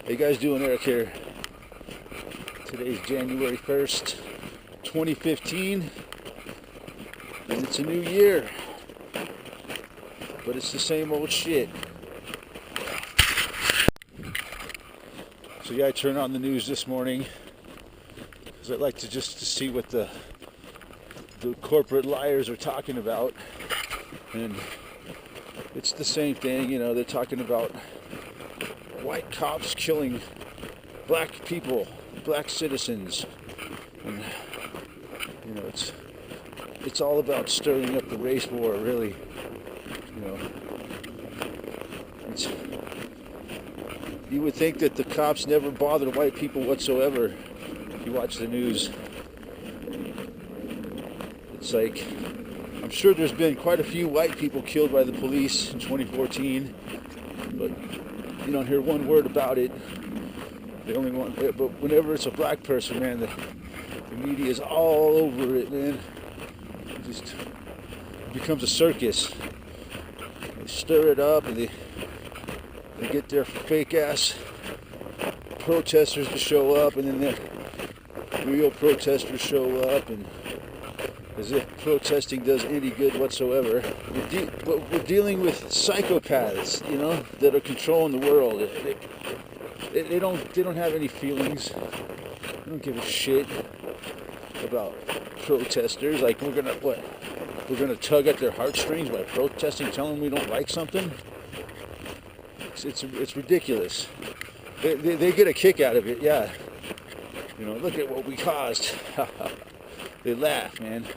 How you guys doing? Eric here. Today's January 1st, 2015, and it's a new year, but it's the same old shit. So yeah, I turned on the news this morning because I'd like to see what the corporate liars are talking about, and it's the same thing. You know, they're talking about white cops killing black people, black citizens, and you know, it's all about stirring up the race war, really. You know, you would think that the cops never bother white people whatsoever if you watch the news. It's like, I'm sure there's been quite a few white people killed by the police in 2014, but you don't hear one word about it. The only one, but whenever it's a black person, man, the media is all over it, man. It just becomes a circus. They stir it up, and they get their fake ass protesters to show up, and then their real protesters show up, and as if protesting does any good whatsoever. We're dealing with psychopaths, you know, that are controlling the world. They don't have any feelings. They don't give a shit about protesters. Like, we're gonna tug at their heartstrings by protesting, telling them we don't like something. It's ridiculous. They get a kick out of it, yeah. You know, look at what we caused. They laugh, man.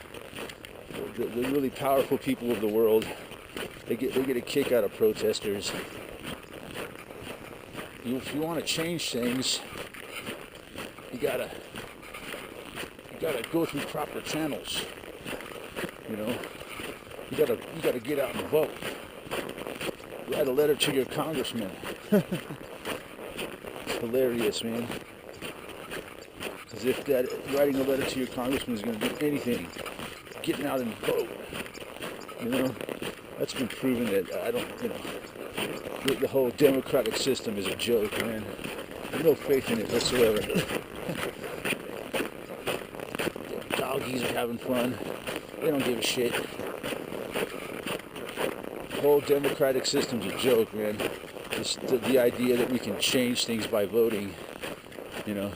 The really powerful people of the world, they get a kick out of protesters. If you want to change things, you gotta go through proper channels. You know, you gotta get out and vote. Write a letter to your congressman. Hilarious, man. As if that writing a letter to your congressman is going to do anything. Getting out and vote. You know, that's been proven that the whole democratic system is a joke, man. I have no faith in it whatsoever. The doggies are having fun. They don't give a shit. The whole democratic system's a joke, man. Just the idea that we can change things by voting. You know,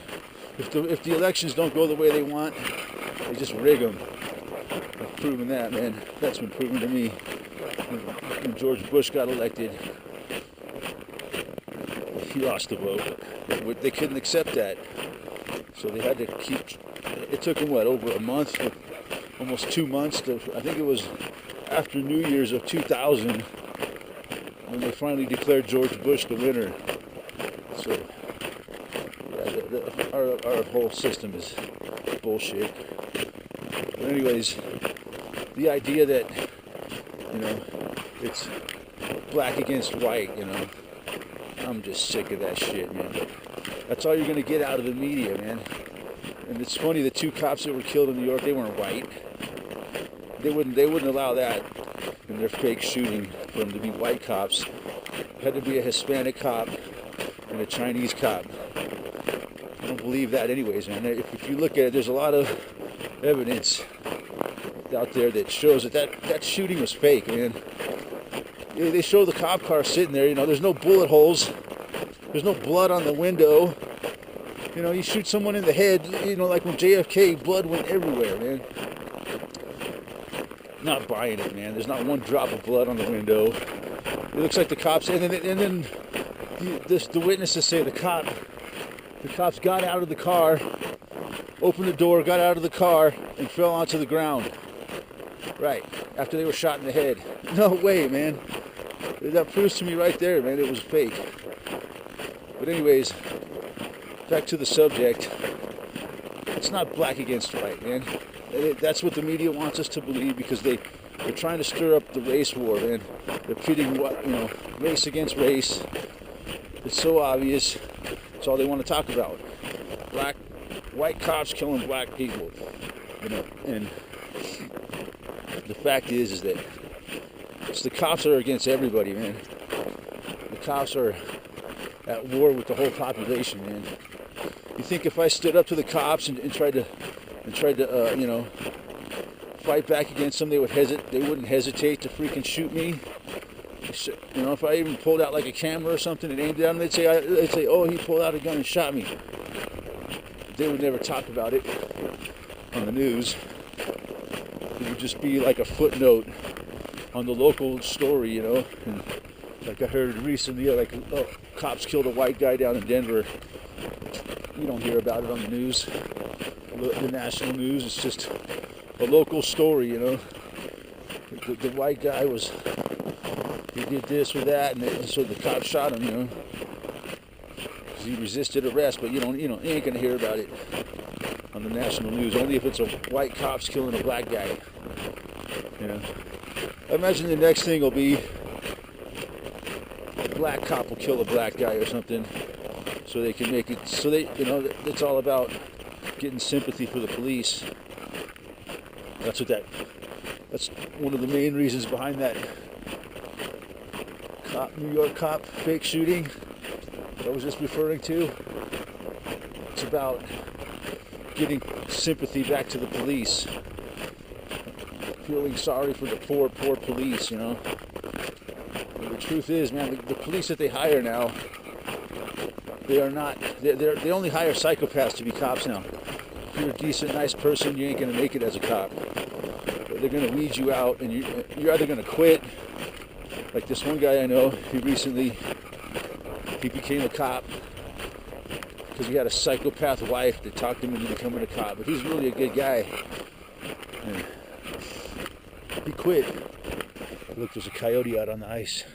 if the elections don't go the way they want, they just rig them. I've proven that, man. That's been proven to me. When George Bush got elected, he lost the vote. They couldn't accept that, so they had to keep. It took them over a month, almost 2 months. I think it was after New Year's of 2000 when they finally declared George Bush the winner. So yeah, our whole system is bullshit. But anyways, the idea that, you know, it's black against white, you know, I'm just sick of that shit, man. But that's all you're gonna get out of the media, man. And it's funny, the 2 cops that were killed in New York, they weren't white. They wouldn't allow that in their fake shooting for them to be white cops. It had to be a Hispanic cop and a Chinese cop. I don't believe that anyways, man. If you look at it, there's a lot of evidence out there that shows that shooting was fake, man. They show the cop car sitting there, you know, there's no bullet holes, there's no blood on the window. You know, you shoot someone in the head, you know, like when JFK, blood went everywhere, man. Not buying it, man. There's not one drop of blood on the window. It looks like the cops, and then the witnesses say the cops got out of the car, opened the door, got out of the car, and fell onto the ground. Right, after they were shot in the head. No way, man. That proves to me right there, man, it was fake. But anyways, back to the subject. It's not black against white, man. That's what the media wants us to believe, because they're trying to stir up the race war, man. They're pitting race against race. It's so obvious. It's all they want to talk about. White cops killing black people, you know. And the fact is that it's the cops are against everybody, man. The cops are at war with the whole population, man. You think if I stood up to the cops and tried to fight back against them, they wouldn't hesitate to freaking shoot me? You know, if I even pulled out like a camera or something and aimed it at them, they'd say, oh, he pulled out a gun and shot me. They would never talk about it on the news. It would just be like a footnote on the local story, you know. And like I heard recently, like, oh, cops killed a white guy down in Denver. You don't hear about it on the news, the national news. It's just a local story, you know. The white guy he did this or that, and so the cops shot him, you know, because he resisted arrest. But you ain't gonna hear about it on the national news. Only if it's a white cops killing a black guy. You know, I imagine the next thing will be a black cop will kill a black guy or something, so they can make it. So it's all about getting sympathy for the police. That's one of the main reasons behind that New York cop fake shooting that I was just referring to. It's about getting sympathy back to the police, feeling sorry for the poor police, you know. And the truth is, man, the police that they hire now, they only hire psychopaths to be cops now. If you're a decent, nice person, you ain't gonna make it as a cop. They're gonna weed you out, and you're either gonna quit. Like this one guy I know, he became a cop because he had a psychopath wife that talked him into becoming a cop. But he's really a good guy. And he quit. Look, there's a coyote out on the ice.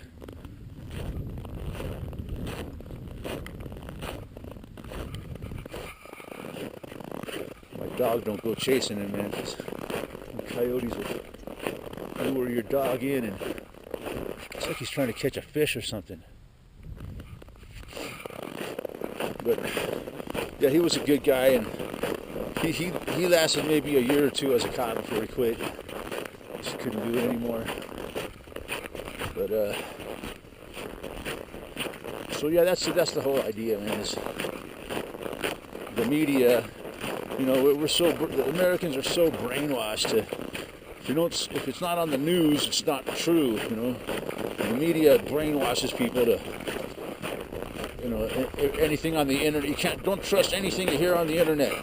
My dog don't go chasing him, man. Coyotes will lure your dog in, and it's like he's trying to catch a fish or something. But yeah, he was a good guy, and he lasted maybe a year or two as a cop before he quit. Just couldn't do it anymore. But so yeah, that's the whole idea, man. Is the media. You know, the Americans are so brainwashed to, if it's not on the news, it's not true, you know. And the media brainwashes people to, you know, anything on the internet. Don't trust anything you hear on the internet.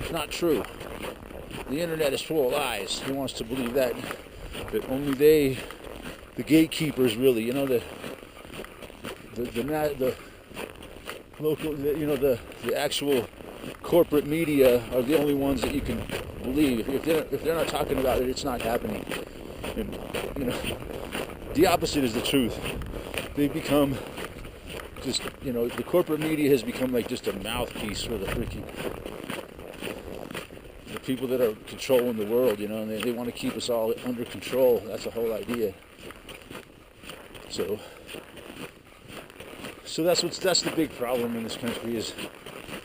It's not true. The internet is full of lies. He wants to believe that only the gatekeepers really, you know, the local, you know, the actual corporate media are the only ones that you can believe. If they're not talking about it, it's not happening. And, you know, the opposite is the truth. They've become just, you know, the corporate media has become like just a mouthpiece for the people that are controlling the world, you know, and they want to keep us all under control. That's the whole idea. So that's the big problem in this country is,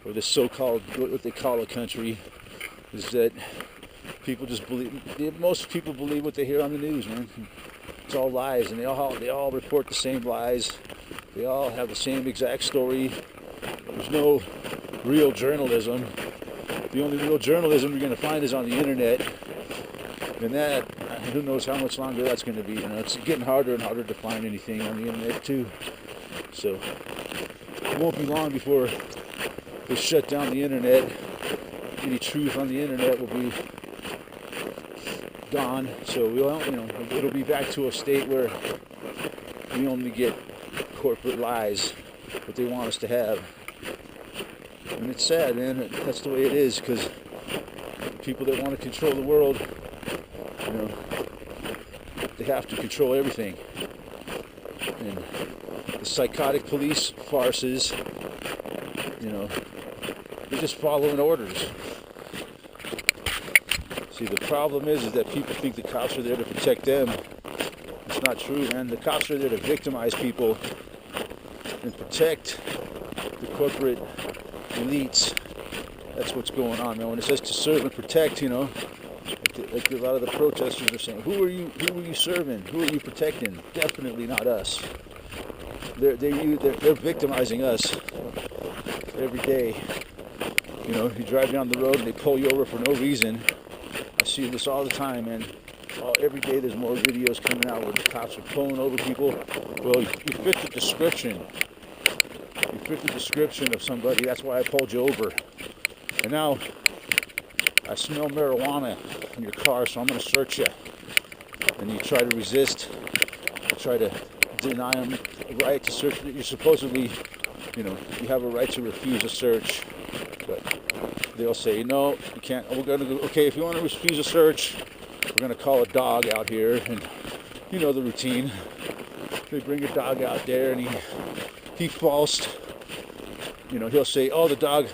or this so-called, what they call a country, is that people just believe, most people believe what they hear on the news, man. It's all lies, and they all report the same lies. They all have the same exact story. There's no real journalism. The only real journalism you're going to find is on the internet, and that, who knows how much longer that's going to be. You know, it's getting harder and harder to find anything on the internet too. So it won't be long before they shut down the internet. Any truth on the internet will be gone. So it'll be back to a state where we only get corporate lies, what they want us to have. And it's sad, man. That's the way it is, because people that want to control the world, you know, they have to control everything. And the psychotic police farces, you know, they're just following orders. See, the problem is that people think the cops are there to protect them. It's not true, man. The cops are there to victimize people and protect the corporate elites. That's what's going on, man. When it says to serve and protect, you know, like a lot of the protesters are saying, who are you serving? Who are you protecting? Definitely not us. they're victimizing us every day. You know, you drive down the road and they pull you over for no reason. I see this all the time, man. Every day there's more videos coming out where the cops are pulling over people. Well, you fit the description. You fit the description of somebody. That's why I pulled you over. And now I smell marijuana in your car, so I'm going to search you. And you try to resist. You try to deny them the right to search. You're supposedly, you know, you have a right to refuse a search. But they'll say, no, you can't. We're going to go, okay, if you want to refuse a search, we're going to call a dog out here. And you know the routine. They bring a dog out there and he falsed. You know, he'll say, oh, the dog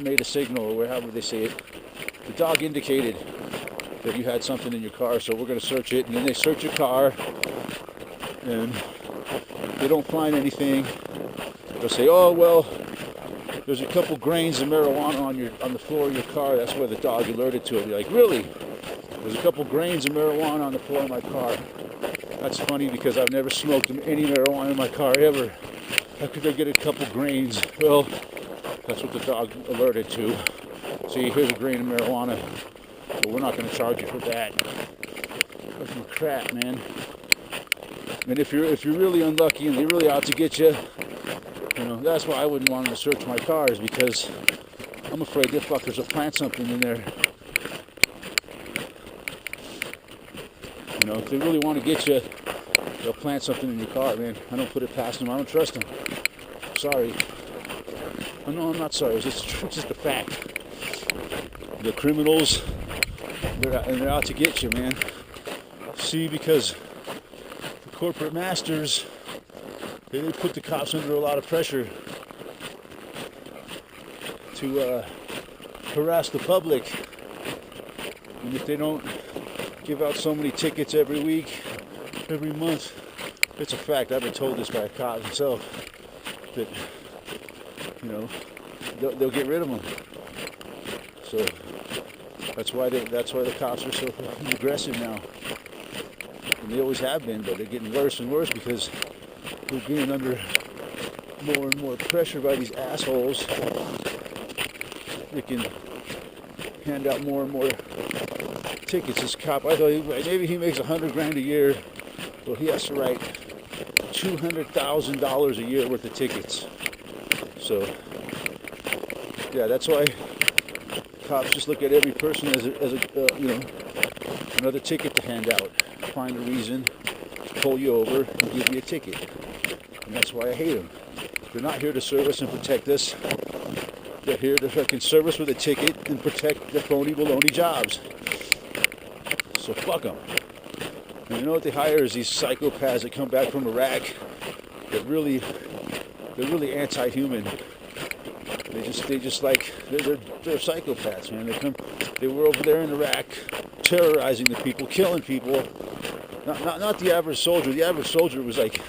made a signal, or however they say it. The dog indicated that you had something in your car, so we're going to search it. And then they search your car, and they don't find anything. They'll say, oh, well, there's a couple grains of marijuana on the floor of your car. That's where the dog alerted to it. You're like, really? There's a couple grains of marijuana on the floor of my car. That's funny because I've never smoked any marijuana in my car ever. How could they get a couple grains? Well, that's what the dog alerted to. See, here's a grain of marijuana, but we're not going to charge you for that. Fucking crap, man. And if you're really unlucky and they really out to get you, you know, that's why I wouldn't want them to search my cars, because I'm afraid the fuckers will plant something in there. You know, if they really want to get you, they'll plant something in your car, man. I don't put it past them. I don't trust them. Sorry. Oh, no, I'm not sorry. It's just a fact. The criminals, they're out to get you, man. See, because the corporate masters, they put the cops under a lot of pressure to harass the public. And if they don't give out so many tickets every week, every month, it's a fact. I've been told this by a cop himself that, you know, they'll get rid of them. So that's why the cops are so aggressive now. And they always have been, but they're getting worse and worse because we're being under more and more pressure by these assholes. They can hand out more and more tickets. This cop, I thought maybe he makes $100,000 a year. Well, he has to write $200,000 a year worth of tickets. So, yeah, that's why cops just look at every person as a you know, another ticket to hand out. Find a reason to pull you over and give you a ticket. And that's why I hate them. They're not here to serve us and protect us. They're here to fucking serve us with a ticket and protect the phony baloney jobs. So fuck them. And you know what they hire is these psychopaths that come back from Iraq. They're really anti-human. They're psychopaths, man. They were over there in Iraq, terrorizing the people, killing people. Not the average soldier. The average soldier was like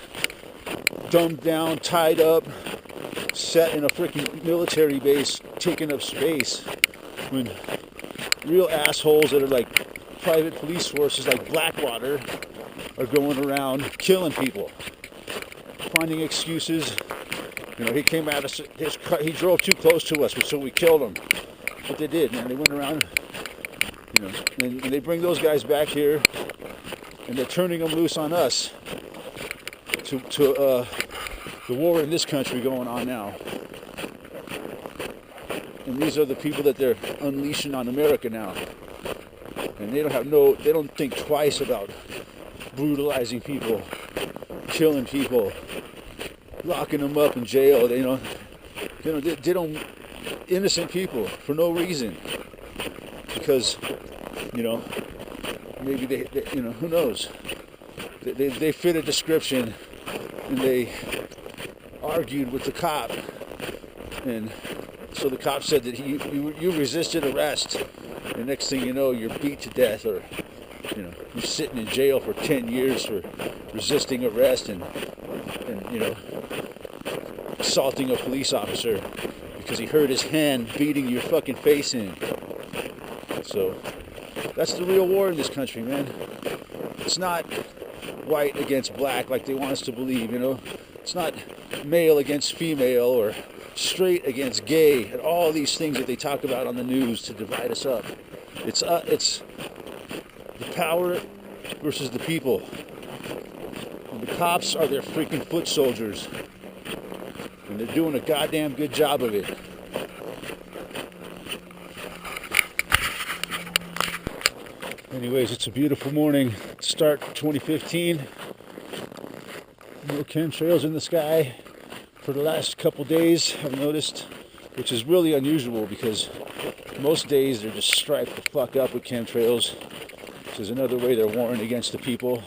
dumbed down, tied up, set in a freaking military base, taking up space. When real assholes that are like private police forces like Blackwater are going around killing people, finding excuses. You know, he came at us, he drove too close to us, so we killed him. That's what they did, man. They went around, you know, and they bring those guys back here, and they're turning them loose on us to the war in this country going on now. And these are the people that they're unleashing on America now. And they don't think twice about brutalizing people, killing people, locking them up in jail. They don't innocent people for no reason, because, you know, maybe they you know, who knows? They fit a description, and they argued with the cop, and so the cop said that you resisted arrest. The next thing you know, you're beat to death, or, you know, you're sitting in jail for 10 years for resisting arrest and you know, assaulting a police officer because he hurt his hand beating your fucking face in. So that's the real war in this country, man. It's not, white against black like they want us to believe, you know. It's not male against female or straight against gay and all these things that they talk about on the news to divide us up. It's the power versus the people. And the cops are their freaking foot soldiers. And they're doing a goddamn good job of it. Anyways, it's a beautiful morning. Start 2015. No chemtrails in the sky for the last couple days, I've noticed, which is really unusual because most days they're just striped the fuck up with chemtrails, which is another way they're warring against the people.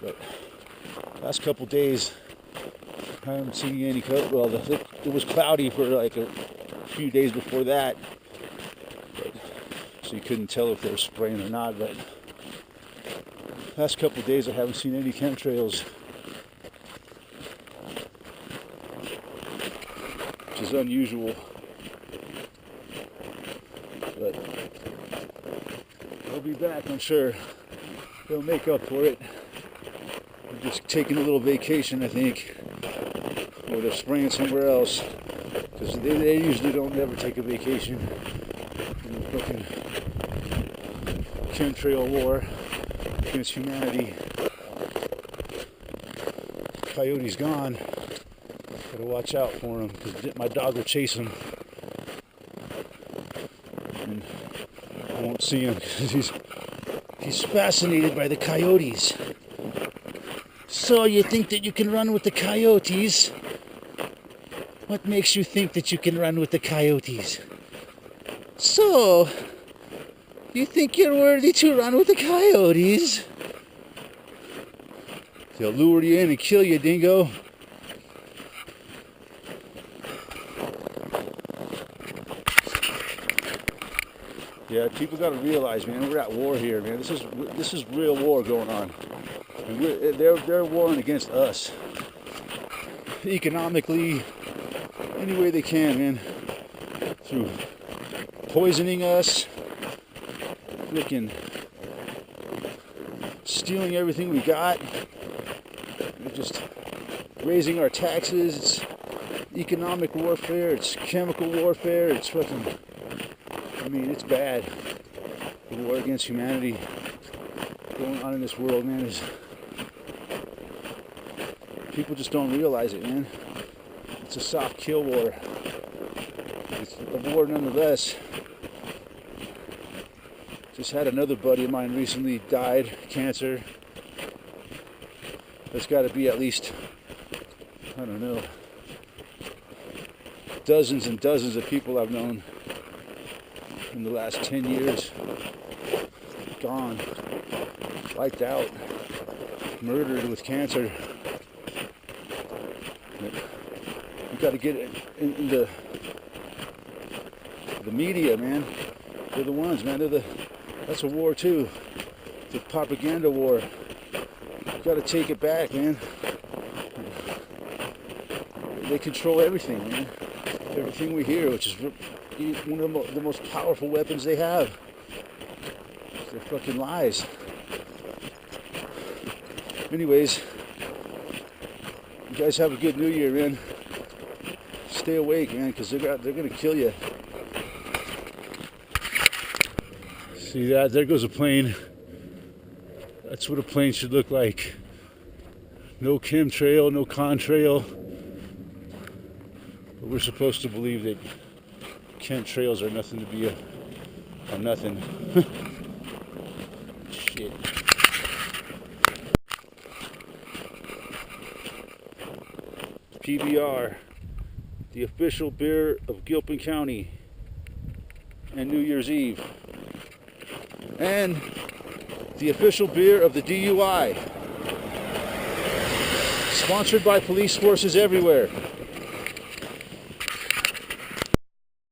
But last couple days, I haven't seen any. Well, it was cloudy for like a few days before that, so you couldn't tell if they were spraying or not. But last couple of days I haven't seen any chemtrails, which is unusual. But they'll be back, I'm sure. They'll make up for it. They're just taking a little vacation, I think, or they're spraying somewhere else, because they usually don't ever take a vacation. Fucking chemtrail war against humanity. Coyote's gone. Gotta watch out for him because my dog will chase him, and I won't see him because he's fascinated by the coyotes. So you think that you can run with the coyotes? What makes you think that you can run with the coyotes? So, you think you're worthy to run with the coyotes? They'll lure you in and kill you, dingo. Yeah, people got to realize, man, we're at war here, man. This is real war going on, and they're warring against us, economically, any way they can, man, through poisoning us, freaking stealing everything we got. They're just raising our taxes. It's economic warfare. It's chemical warfare. It's fucking, I mean, it's bad. The war against humanity going on in this world, man, is, people just don't realize it, man. It's a soft kill war. It's a war nonetheless. Just had another buddy of mine recently died, cancer. There's got to be at least, I don't know, dozens and dozens of people I've known in the last 10 years gone, wiped out, murdered with cancer. You got to get in the media, man. They're the ones, man. That's a war too. The propaganda war. You got to take it back, man. They control everything, man. Everything we hear, which is one of the most powerful weapons they have. They're fucking lies. Anyways, you guys have a good New Year, man. Stay awake, man, because they're gonna kill you. See that? There goes a plane. That's what a plane should look like. No chemtrail, no contrail. But we're supposed to believe that chemtrails are nothing to be a nothing. Shit. PBR, the official beer of Gilpin County and New Year's Eve. And the official beer of the DUI. Sponsored by police forces everywhere.